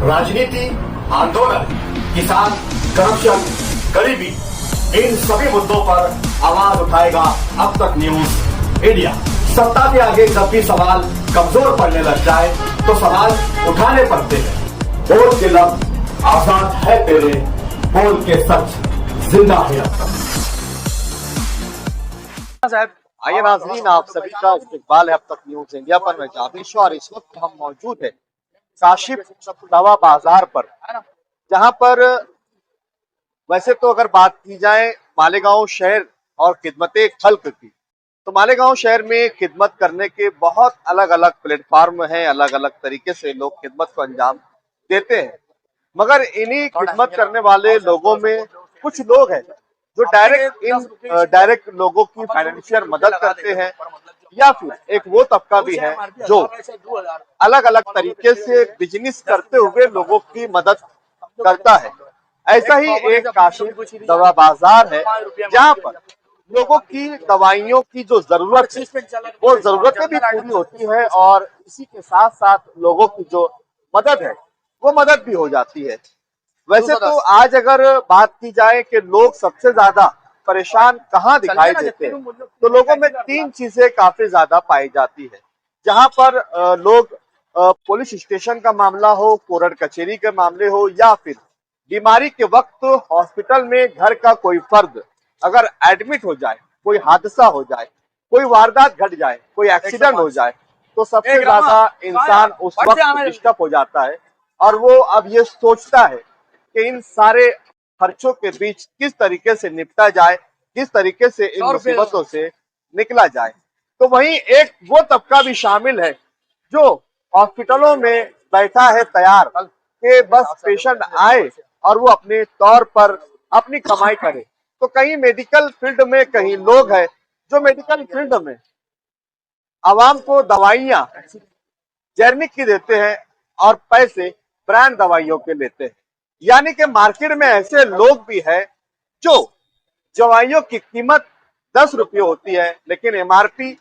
राजनीति, आंदोलन, किसान, करप्शन, गरीबी, इन सभी मुद्दों पर आवाज उठाएगा अब तक न्यूज इंडिया। सत्ता के आगे जब भी सवाल कमजोर पड़ने लग जाए तो सवाल उठाने पड़ते हैं। बोल के लफ्ज आजाद है तेरे, बोल के सच जिंदा है अब तक। साहब आइए नाज़रीन, आप सभी का इस्तकबाल है अब तक न्यूज इंडिया पर। मैं जाबिश और इस वक्त हम मौजूद है काशिफ दवा बाजार पर, जहां पर वैसे तो अगर बात की जाए मालेगांव शहर और खिदमत खल्क की, तो मालेगांव शहर में खिदमत करने के बहुत अलग अलग प्लेटफार्म हैं, अलग अलग तरीके से लोग खिदमत को अंजाम देते हैं। मगर इन्हीं खिदमत करने वाले लोगों में कुछ लोग हैं जो डायरेक्ट लोगों की फाइनेंशियल मदद करते हैं, या फिर एक वो तबका भी है जो अलग अलग तरीके से बिजनेस करते हुए लोगों की मदद करता है। ऐसा ही एक काशिफ दवा बाजार है जहां पर लोगों की दवाइयों की जो जरूरत है वो जरूरतें भी पूरी होती है, और इसी के साथ साथ लोगों की जो मदद है वो मदद भी हो जाती है। वैसे तो आज अगर बात की जाए कि लोग सबसे ज्यादा परेशान कहाँ दिखाई देते हैं, तो लोगों में तीन चीजें काफी ज्यादा पाई जाती है। जहां पर लोग पुलिस स्टेशन का मामला हो, कोर्ट कचहरी के मामले हो, या फिर बीमारी के वक्त हॉस्पिटल में घर का कोई फर्द अगर एडमिट हो जाए, कोई हादसा हो जाए, कोई वारदात घट जाए, कोई एक्सीडेंट हो जाए, तो सबसे ज्यादा इंसान उस वक्त डिस्टर्ब हो जाता है और वो अब ये सोचता है कि इन सारे खर्चों के बीच किस तरीके से निपटा जाए, किस तरीके से इन मुसीबतों से निकला जाए। तो वहीं एक वो तबका भी शामिल है जो हॉस्पिटलों में बैठा है तैयार कि बस पेशेंट आए और वो अपने तौर पर अपनी कमाई करे। तो कहीं मेडिकल फील्ड में कहीं लोग हैं जो मेडिकल फील्ड में आवाम को दवाइयां जेनरिक की देते हैं और पैसे ब्रांड दवाइयों के लेते हैं। यानी कि मार्केट में ऐसे लोग भी हैं जो दवाइयों की कीमत 10 रुपये होती है, लेकिन एमआरपी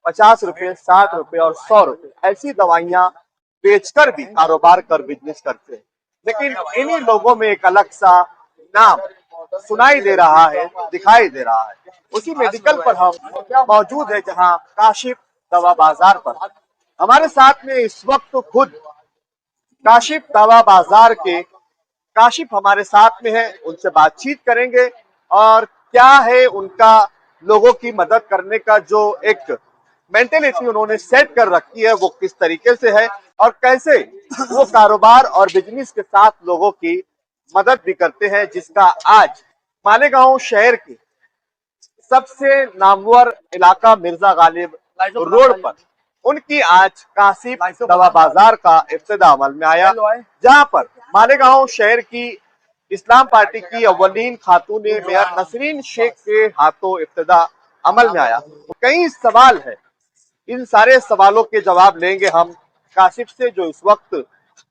50 रुपये, 60 रुपये और 100 रुपये ऐसी दवाइयां बेचकर भी कारोबार कर बिजनेस करते हैं। लेकिन इन्हीं लोगों में एक अलग सा नाम सुनाई दे रहा है, दिखाई दे रहा है। उसी मेडिकल पर हम मौजूद है जहां काशिफ दवा बाजार पर। हमारे साथ में इस वक्त खुद काशिफ दवा बाजार के काशिफ हमारे साथ में है, उनसे बातचीत करेंगे और क्या है उनका लोगों की मदद करने का जो एक मेंटेलिटी उन्होंने सेट कर रखी है वो किस तरीके से है, और कैसे वो कारोबार और बिजनेस के साथ लोगों की मदद भी करते हैं, जिसका आज मालेगांव शहर के सबसे नामवर इलाका मिर्जा गालिब रोड पर उनकी आज काशिफ दवा बाजार का इब्तिदा अमल में आया, जहां पर मालेगांव शहर की इस्लाम पार्टी की अव्वलीन खातून मेयर नसरीन शेख के हाथों इब्तिदा अमल में आया। तो कई सवाल है, इन सारे सवालों के जवाब लेंगे हम काशिफ से, जो इस वक्त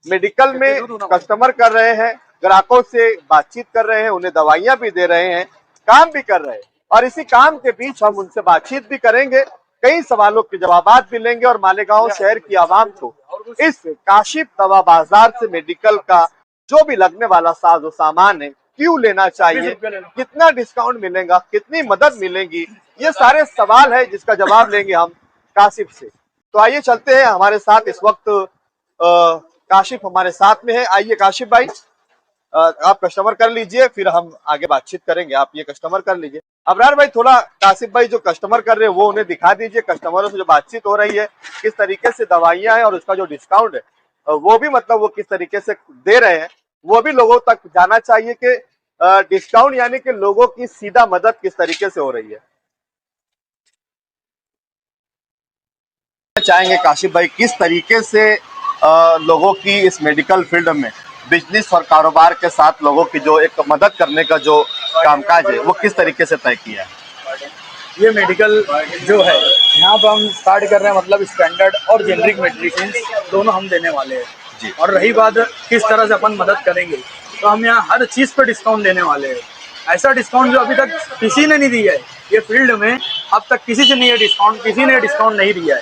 मेडिकल में कस्टमर कर रहे हैं, ग्राहकों से बातचीत कर रहे हैं, उन्हें दवाइयां भी दे रहे हैं, काम भी कर रहे हैं, और इसी काम के बीच हम उनसे बातचीत भी करेंगे, कई सवालों के जवाब भी लेंगे और मालेगांव शहर की आवाम को इस काशिफ दवा बाजार से मेडिकल का जो भी लगने वाला साजो सामान है क्यों लेना चाहिए, कितना डिस्काउंट मिलेगा, कितनी मदद मिलेगी, ये सारे सवाल है जिसका जवाब लेंगे हम काशिफ से। तो आइए चलते हैं, हमारे साथ इस वक्त काशिफ हमारे साथ में है। आइए काशिफ भाई, आप कस्टमर कर लीजिए, फिर हम आगे बातचीत करेंगे। आप ये कस्टमर कर लीजिए। अबरार भाई, थोड़ा काशिफ भाई जो कस्टमर कर रहे हैं वो उन्हें दिखा दीजिए, कस्टमरों से जो बातचीत हो रही है, किस तरीके से दवाइयां हैं और उसका जो डिस्काउंट है वो भी मतलब वो किस तरीके से दे रहे हैं, वो भी लोगों तक जाना चाहिए कि डिस्काउंट यानी कि लोगों की सीधा मदद किस तरीके से हो रही है। चाहेंगे काशिफ भाई किस तरीके से लोगों की इस मेडिकल फील्ड में बिजनेस और कारोबार के साथ लोगों की जो एक मदद करने का जो कामकाज है वो किस तरीके से तय किया है? ये मेडिकल जो है यहाँ पर हम स्टार्ट कर रहे हैं, मतलब स्टैंडर्ड और जेनरिक मेडिसिन दोनों हम देने वाले हैं जी। और रही बात किस तरह से अपन मदद करेंगे, तो हम यहाँ हर चीज़ पर डिस्काउंट देने वाले हैं। ऐसा डिस्काउंट जो अभी तक किसी ने नहीं दिया है, ये फील्ड में अब तक किसी से नहीं है डिस्काउंट, किसी ने डिस्काउंट नहीं दिया है।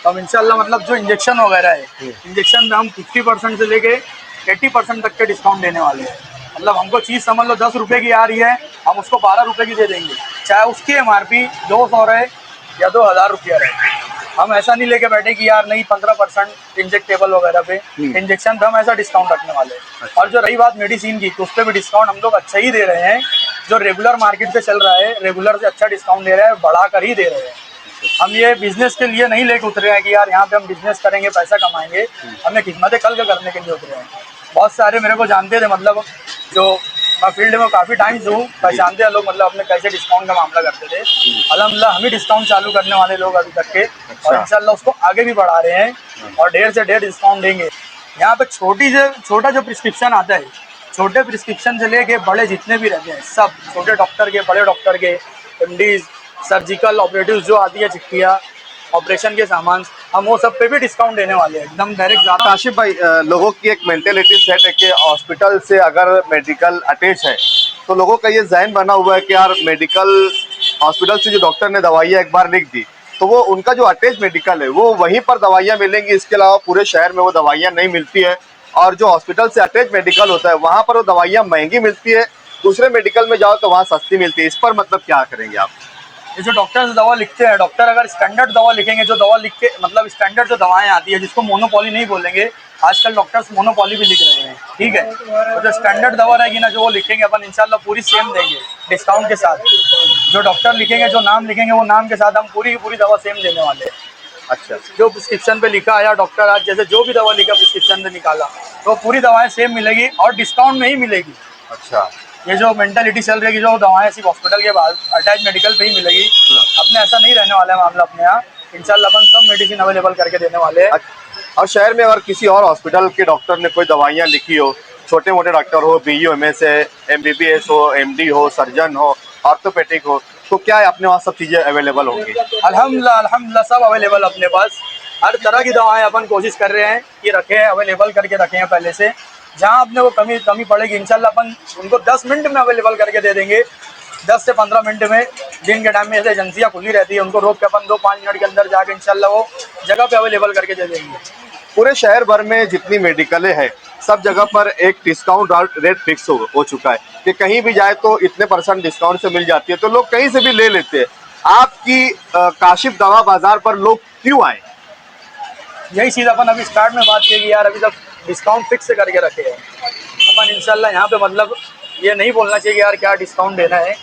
तो हम इंशाल्लाह मतलब जो इंजेक्शन वगैरह है, इंजेक्शन में हम 50% से लेके 80% तक के डिस्काउंट देने वाले हैं। मतलब हमको चीज़ समझ लो 10 रुपये की आ रही है, हम उसको 12 रुपये की दे देंगे, चाहे उसकी MRP 200 रहे या 2000 रुपया रहे। हम ऐसा नहीं लेके बैठे कि यार नहीं 15% इंजेक्टेबल वगैरह पे इंजेक्शन पे हम ऐसा डिस्काउंट रखने वाले हैं। और जो रही बात मेडिसिन की, तो उस पर भी डिस्काउंट हम लोग अच्छा ही दे रहे हैं। जो रेगुलर मार्केट पे चल रहा है, रेगुलर से अच्छा डिस्काउंट दे रहे हैं, बढ़ा कर ही दे रहे हैं। हम ये बिजनेस के लिए नहीं लेके उतरे हैं कि यार यहाँ पे हम बिजनेस करेंगे, पैसा कमाएंगे। हमें खिदमत कल करने के लिए उतरे हैं। बहुत सारे मेरे को जानते थे, मतलब जो मैं फील्ड में काफ़ी टाइम से हूँ, पहचानते हैं लोग, मतलब अपने कैसे डिस्काउंट का मामला करते थे। अल्हम्दुलिल्लाह हम ही डिस्काउंट चालू करने वाले लोग अभी तक के, और इंशाल्लाह उसको आगे भी बढ़ा रहे हैं और ढेर से ढेर डिस्काउंट देंगे। यहाँ पे छोटा जो प्रिस्क्रिप्शन आता है, छोटे प्रिस्क्रिप्शन से लेके बड़े जितने भी रहते हैं, सब छोटे डॉक्टर के, बड़े डॉक्टर के, MDs, सर्जिकल ऑपरेटिव जो आती है चिट्ठियाँ, ऑपरेशन के सामान, हम वो सब पे भी डिस्काउंट देने वाले हैं एकदम डायरेक्ट। काशिफ भाई, लोगों की एक मेंटेलिटी सेट है कि हॉस्पिटल से अगर मेडिकल अटैच है तो लोगों का ये जहन बना हुआ है कि यार मेडिकल हॉस्पिटल से जो डॉक्टर ने दवाइयाँ एक बार लिख दी तो वो उनका जो अटैच मेडिकल है वो वहीं पर दवाइयाँ मिलेंगी, इसके अलावा पूरे शहर में वो दवाइयाँ नहीं मिलती है। और जो हॉस्पिटल से अटैच मेडिकल होता है वहाँ पर वो दवाइयाँ महंगी मिलती है, दूसरे मेडिकल में जाओ तो वहाँ सस्ती मिलती है। इस पर मतलब क्या करेंगे आप? ये जो डॉक्टर दवा लिखते हैं, डॉक्टर अगर स्टैंडर्ड दवा लिखेंगे, जो दवा लिख के मतलब स्टैंडर्ड जो दवाएं आती है, जिसको मोनोपॉली नहीं बोलेंगे, आजकल डॉक्टर्स मोनोपॉली भी लिख रहे हैं, ठीक है। तो जो स्टैंडर्ड दवा रहेगी ना, जो वो लिखेंगे, अपन इंशाल्लाह पूरी सेम देंगे डिस्काउंट के साथ। जो डॉक्टर लिखेंगे, जो नाम लिखेंगे, वो नाम के साथ हम पूरी की पूरी दवा सेम देने वाले हैं। अच्छा, जो प्रिस्क्रिप्शन पे लिखा आया डॉक्टर, आज जैसे जो भी दवा लिखा प्रिस्क्रिप्शन पे निकाला, तो पूरी दवाएं सेम मिलेगी और डिस्काउंट में ही मिलेगी। अच्छा, ये जो मेंटालिटी चल रही है, जो दवाएं सिर्फ हॉस्पिटल के बाद अटैच मेडिकल पे ही मिलेगी, अपने ऐसा नहीं रहने वाला है मामला। अपने यहाँ इंशाल्लाह अपन सब मेडिसिन अवेलेबल करके देने वाले हैं। और शहर में अगर किसी और हॉस्पिटल के डॉक्टर ने कोई दवाइयाँ लिखी हो, छोटे मोटे डॉक्टर हो, BU MS है, MBBS हो, MD हो, सर्जन हो, ऑर्थोपेडिक हो, तो क्या अपने वहाँ सब चीज़ें अवेलेबल होंगी? अल्हम्दुलिल्लाह सब अवेलेबल अपने पास। हर तरह की दवाएं अपन कोशिश कर रहे हैं कि रखे हैं, अवेलेबल करके रखे हैं पहले से। जहाँ अपने को कमी पड़ेगी इंशाल्लाह अपन उनको 10 मिनट में अवेलेबल करके दे देंगे। 10 से 15 मिनट में, दिन के टाइम में ऐसे एजेंसियाँ खुली रहती है, उनको रोक के अपन 2-5 मिनट के अंदर जाके इंशाल्लाह वो जगह पे अवेलेबल करके दे देंगे। पूरे शहर भर में जितनी मेडिकलें हैं सब जगह पर एक डिस्काउंट रेट फिक्स हो चुका है कि कहीं भी जाए तो इतने % डिस्काउंट से मिल जाती है, तो लोग कहीं से भी ले लेते हैं। आपकी काशिफ दवा बाजार पर लोग क्यों आए? यही चीज़ अपन अभी स्टार्ट में बात की कि यार अभी तक डिस्काउंट फिक्स करके रखे हैं अपन। इंशाल्लाह यहाँ पे मतलब ये नहीं बोलना चाहिए कि यार क्या डिस्काउंट देना है।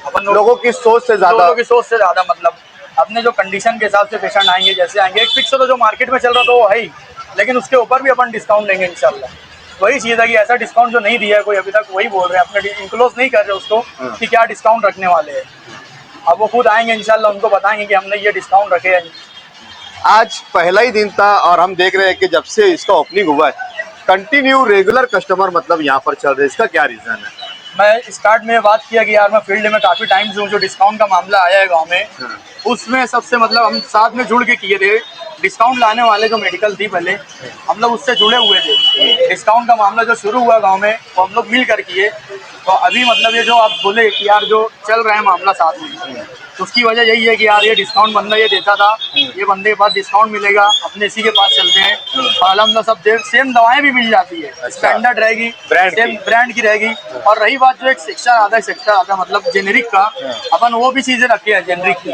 अपन लोगों की सोच से ज़्यादा मतलब अपने जो कंडीशन के हिसाब से पेशेंट आएंगे, जैसे आएंगे, एक फिक्स तो जो मार्केट में चल रहा तो वो है ही, लेकिन उसके ऊपर भी अपन डिस्काउंट देंगे इंशाल्लाह। वही चीज़ है कि ऐसा डिस्काउंट जो नहीं दिया है कोई अभी तक, वही बोल रहे हैं, अपने इनक्लोज नहीं कर रहे उसको कि क्या डिस्काउंट रखने वाले हैं। अब वो खुद आएंगे इंशाल्लाह, उनको बताएंगे कि हमने ये डिस्काउंट रखे हैं। आज पहला ही दिन था और हम देख रहे हैं कि जब से इसका ओपनिंग हुआ है कंटिन्यू रेगुलर कस्टमर मतलब यहाँ पर चल रहे हैं, इसका क्या रीजन है? मैं स्टार्ट में बात किया कि यार मैं फील्ड में काफ़ी टाइम से हूँ, जो डिस्काउंट का मामला आया है गांव में, उसमें सबसे मतलब हम साथ में जुड़ के किए थे। डिस्काउंट लाने वाले जो मेडिकल थी पहले, हम लोग उससे जुड़े हुए थे। डिस्काउंट का मामला जो शुरू हुआ गांव में, वो हम लोग मिल कर किए। तो अभी मतलब ये जो आप बोले कि यार जो चल रहा है मामला साथ में, तो उसकी वजह यही है कि यार ये डिस्काउंट बंदा ये देता था, ये बंदे के पास डिस्काउंट मिलेगा, अपने इसी के पास चलते हैं। और अल्हम्दुलिल्लाह सब सेम दवाएं भी मिल जाती है, स्टैंडर्ड रहेगी, सेम ब्रांड की रहेगी। और रही बात जो एक सेक्शन आता है मतलब जेनेरिक का, अपन वो भी चीज़ें रखे हैं जेनेरिक की,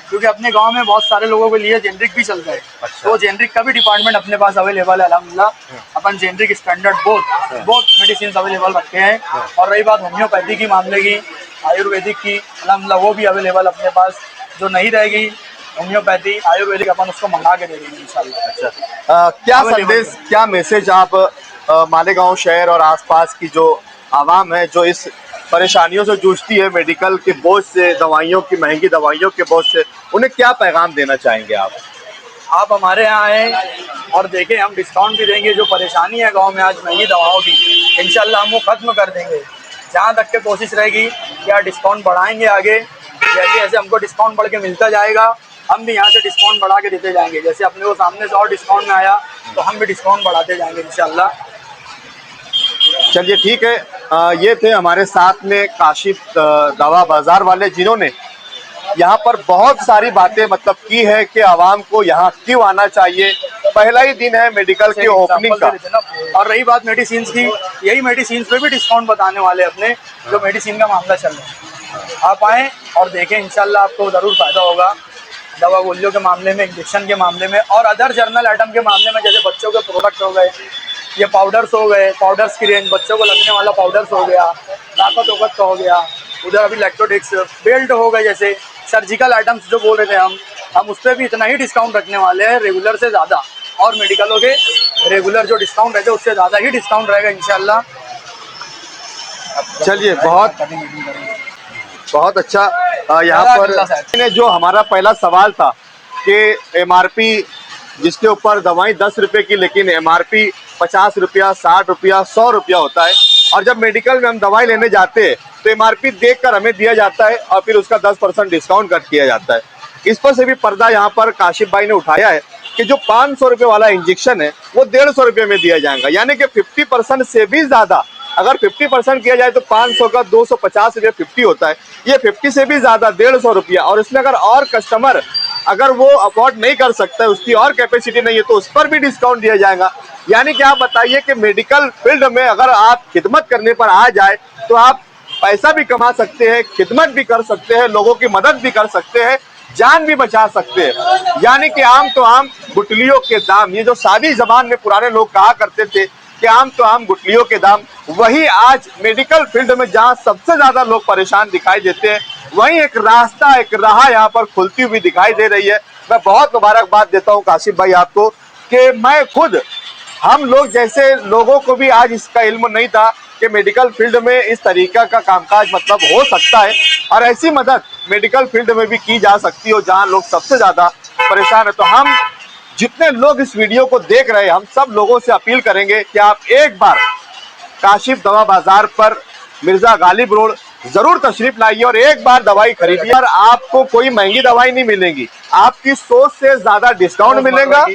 क्योंकि अपने गाँव में बहुत सारे लोगों के लिए जेनेरिक भी चलता है। तो जेनेरिक का भी डिपार्टमेंट अपने पास अवेलेबल है अल्हम्दुलिल्लाह। अपन generic standard both medicine available रखे हैं। और रही बात होम्योपैथी की मामले की, आयुर्वेदिक की, अल्हम्दुलिल्लाह वो भी अवेलेबल अपने पास। जो नहीं रहेगी होम्योपैथी आयुर्वेदिक, अपन उसको मंगा के दे देंगे इंशाल्लाह। अच्छा, क्या संदेश, क्या मैसेज आप मालेगांव शहर और आसपास की जो आवाम है जो इस परेशानियों से जूझती है, मेडिकल के बोझ से, दवाइयों की महंगी दवाइयों के बोझ से, उन्हें क्या पैगाम देना चाहेंगे आप? आप हमारे यहाँ आए और देखें, हम डिस्काउंट भी देंगे। जो परेशानी है गांव में आज महंगी दवाओं की, इंशाल्लाह हम वो ख़त्म कर देंगे। जहाँ तक के कोशिश रहेगी कि यार डिस्काउंट बढ़ाएंगे आगे, जैसे जैसे हमको डिस्काउंट बढ़ के मिलता जाएगा, हम भी यहाँ से डिस्काउंट बढ़ा के देते जाएंगे। जैसे अपने को सामने से और डिस्काउंट में आया तो हम भी डिस्काउंट बढ़ाते जाएंगे इंशाल्लाह। चलिए ठीक है, ये थे हमारे साथ में काशिफ दवा बाजार वाले, जिन्होंने यहाँ पर बहुत सारी बातें मतलब की है कि आवाम को यहाँ क्यों आना चाहिए, पहला ही दिन है मेडिकल की ओपनिंग का। और रही बात मेडिसिन की, यही मेडिसिन पे भी डिस्काउंट बताने वाले अपने, जो मेडिसिन का मामला चल रहा है। आप आएँ और देखें, इंशाल्लाह आपको ज़रूर फायदा होगा। दवा गोलियों के मामले में, इंजेक्शन के मामले में और अदर जर्नल आइटम के मामले में, जैसे बच्चों के प्रोडक्ट हो गए, ये पाउडर्स हो गए, पाउडर्स की रेंज, बच्चों को लगने वाला पाउडर्स हो गया, ताकत वकत का हो गया, उधर अभी लैक्टोडेक्स, बेल्ट हो गए, जैसे सर्जिकल आइटम्स जो बोल रहे थे हम उस पर भी इतना ही डिस्काउंट रखने वाले हैं, रेगुलर से ज़्यादा। और मेडिकलों के रेगुलर जो डिस्काउंट रहते हैं उससे ज़्यादा ही डिस्काउंट रहेगा इंशाल्लाह। चलिए, बहुत अच्छा। यहाँ पर जो हमारा पहला सवाल था कि एमआरपी जिसके ऊपर दवाई 10 रुपए की, लेकिन एमआरपी 50 रुपया, 60 रुपया, 100 रुपया होता है। और जब मेडिकल में हम दवाई लेने जाते हैं तो एमआरपी देखकर हमें दिया जाता है और फिर उसका 10% डिस्काउंट कर दिया जाता है। इस पर से भी पर्दा यहाँ पर काशिफ भाई ने उठाया है कि जो 500 रुपये वाला इंजेक्शन है वो 150 रुपये में दिया जाएगा, यानी कि 50% से भी ज्यादा। अगर 50% किया जाए तो 500 का 250 रुपये 50 होता है, ये 50 से भी ज्यादा 150 रुपया। और इसमें अगर और कस्टमर अगर वो अफोर्ड नहीं कर सकता है, उसकी और कैपेसिटी नहीं है, तो उस पर भी डिस्काउंट दिया जाएगा। यानी कि आप बताइए कि मेडिकल फील्ड में अगर आप खिदमत करने पर आ जाए तो आप पैसा भी कमा सकते हैं, खिदमत भी कर सकते हैं, लोगों की मदद भी कर सकते हैं, जान भी बचा सकते हैं। यानी कि आम तो आम गुठलियों के दाम, ये जो सादी जबान में पुराने लोग कहा करते थे कि आम तो आम गुठलियों के दाम, वही आज मेडिकल फील्ड में जहां सबसे ज्यादा लोग परेशान दिखाई देते हैं, वहीं एक रास्ता, एक राह यहाँ पर खुलती हुई दिखाई दे रही है। मैं बहुत मुबारकबाद देता हूँ काशिफ भाई आपको कि मैं खुद, हम लोग जैसे लोगों को भी आज इसका इल्म नहीं था कि मेडिकल फील्ड में इस तरीका का कामकाज मतलब हो सकता है और ऐसी मदद मेडिकल फील्ड में भी की जा सकती है जहां लोग सबसे ज्यादा परेशान है। तो हम जितने लोग इस वीडियो को देख रहे हैं, हम सब लोगों से अपील करेंगे कि आप एक बार काशिफ दवा बाजार पर मिर्जा गालिब रोड जरूर तशरीफ लाइए और एक बार दवाई खरीदिए। और आपको कोई महंगी दवाई नहीं मिलेगी, आपकी सोच से ज्यादा डिस्काउंट मिलेगा।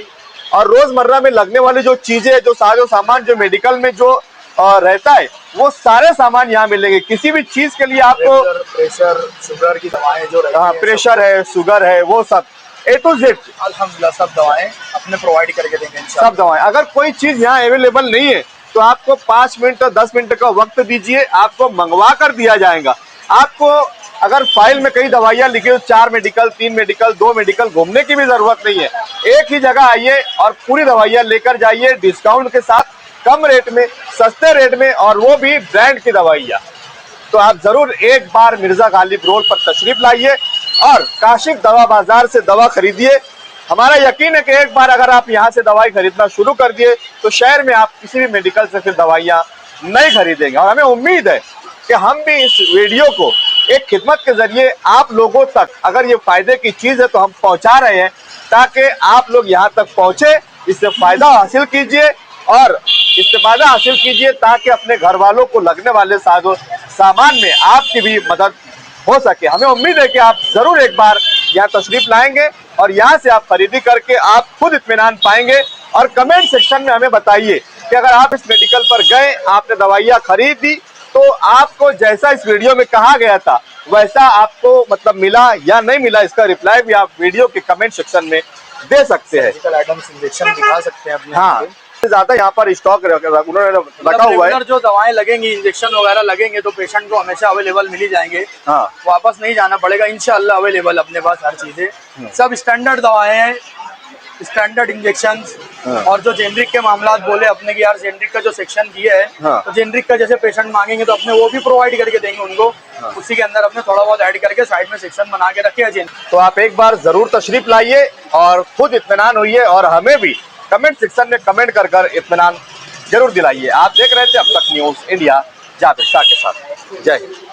और रोजमर्रा में लगने वाली जो चीजें, जो साजो सामान जो मेडिकल में जो रहता है, वो सारे सामान यहाँ मिलेंगे। किसी भी चीज के लिए आपको प्रेशर, शुगर की दवाएं जो रहती हैं, प्रेशर है, शुगर है, वो सब A to Z अल्हम्दुलिल्लाह सब दवाएं अपने प्रोवाइड करके देंगे इंशाल्लाह। सब दवाएं। अगर कोई चीज यहाँ अवेलेबल नहीं है तो आपको 5 मिनट और 10 मिनट का वक्त दीजिए, आपको मंगवा कर दिया जाएगा। आपको अगर फाइल में कई दवाइयाँ लिखी हो, 4 मेडिकल, 3 मेडिकल, 2 मेडिकल, घूमने की भी जरूरत नहीं है। एक ही जगह आइए और पूरी दवाइयाँ लेकर जाइए डिस्काउंट के साथ, कम रेट में, सस्ते रेट में, और वो भी ब्रांड की दवाइयाँ। तो आप जरूर एक बार मिर्जा गालिब रोड पर तशरीफ लाइए और काशिफ दवा बाजार से दवा खरीदिए। हमारा यकीन है कि एक बार अगर आप यहाँ से दवाई खरीदना शुरू कर दिए तो शहर में आप किसी भी मेडिकल से फिर दवाइयाँ नहीं खरीदेंगे। और हमें उम्मीद है कि हम भी इस वीडियो को एक खिदमत के जरिए आप लोगों तक, अगर ये फायदे की चीज है तो हम पहुंचा रहे हैं, ताकि आप लोग यहाँ तक पहुंचे, इससे फायदा हासिल कीजिए और इससे फायदा हासिल कीजिए ताकि अपने घर वालों को लगने वाले साजो सामान में आपकी भी मदद हो सके। हमें उम्मीद है कि आप जरूर एक बार यहाँ तशरीफ लाएंगे और यहाँ से आप खरीदी करके आप खुद इत्मीनान पाएंगे। और कमेंट सेक्शन में हमें बताइए कि अगर आप इस मेडिकल पर गए, आपने दवाइयाँ खरीदी, तो आपको जैसा इस वीडियो में कहा गया था वैसा आपको मतलब मिला या नहीं मिला। इसका रिप्लाई भी आप वीडियो के कमेंट सेक्शन में दे सकते हैं। आइटम्स इंजेक्शन दिखा सकते हैं अपने। हाँ, ज्यादा यहाँ पर स्टॉक उन्होंने रखा हुआ है। जो दवाएं लगेंगी, इंजेक्शन वगैरह लगेंगे तो पेशेंट को हमेशा अवेलेबल मिल ही जाएंगे। हाँ, वापस नहीं जाना पड़ेगा इंशाल्लाह। अवेलेबल अपने पास हर चीजें, सब स्टैंडर्ड दवाएं हैं, स्टैंडर्ड इंजेक्शन। और जो जेनरिक के मामला बोले अपने की, यार जेनरिक का जो सेक्शन दिया है, तो जेनरिक का जैसे पेशेंट मांगेंगे तो अपने वो भी प्रोवाइड करके देंगे उनको। उसी के अंदर अपने थोड़ा बहुत ऐड करके साइड में सेक्शन बना के रखे हैं। तो आप एक बार जरूर तशरीफ लाइए और खुद इत्मीनान होइए और हमें भी कमेंट सेक्शन में कमेंट कर इत्मीनान जरूर दिलाइए। आप देख रहे थे अब तक न्यूज़ इंडिया जाबिर शाह के साथ। जय हिंद।